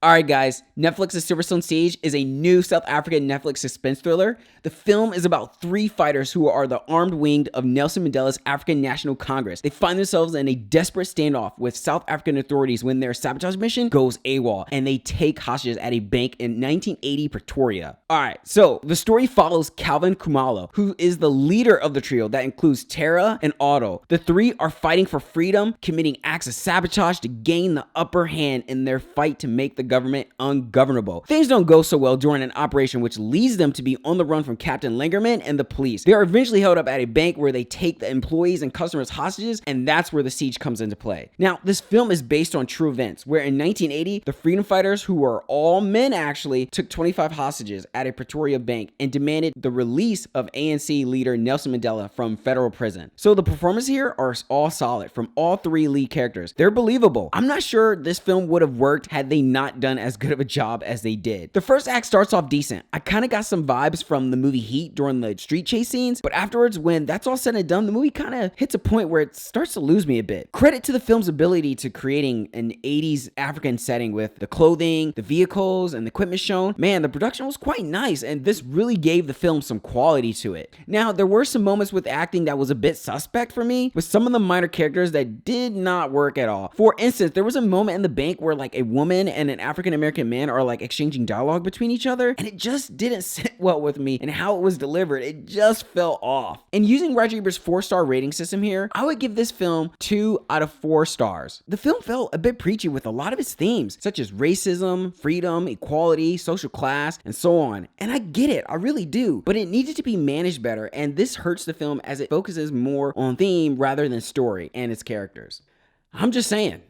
Alright guys, Neflix's Silverton Siege is a new South African Neflix suspense thriller. The film is about three fighters who are the armed wing of Nelson Mandela's African National Congress. They find themselves in a desperate standoff with South African authorities when their sabotage mission goes AWOL and they take hostages at a bank in 1980 Pretoria. Alright, so the story follows Calvin Khumalo, who is the leader of the trio that includes Tara and Otto. The three are fighting for freedom, committing acts of sabotage to gain the upper hand in their fight to make the government ungovernable. Things don't go so well during an operation which leads them to be on the run from Captain Langerman and the police. They are eventually held up at a bank where they take the employees and customers hostages, and that's where the siege comes into play. Now, this film is based on true events, where in 1980, the freedom fighters, who were all men actually, took 25 hostages at a Pretoria bank and demanded the release of ANC leader Nelson Mandela from federal prison. So the performances here are all solid from all three lead characters. They're believable. I'm not sure this film would have worked had they not done as good of a job as they did. The first act starts off decent. I kind of got some vibes from the movie Heat during the street chase scenes, but afterwards, when that's all said and done, the movie kind of hits a point where it starts to lose me a bit. Credit to the film's ability to creating an 80s African setting with the clothing, the vehicles, and the equipment shown. Man, the production was quite nice, and this really gave the film some quality to it. Now, there were some moments with acting that was a bit suspect for me, with some of the minor characters that did not work at all. For instance, there was a moment in the bank where like a woman and an African-American man are like exchanging dialogue between each other, and it just didn't sit well with me, and how it was delivered, it just fell off. And using Roger Ebert's 4-star rating system here, I would give this film 2 out of 4 stars. The film felt a bit preachy with a lot of its themes, such as racism, freedom, equality, social class, and so on. And I get it, I really do, but it needed to be managed better, and this hurts the film as it focuses more on theme rather than story and its characters. I'm just saying.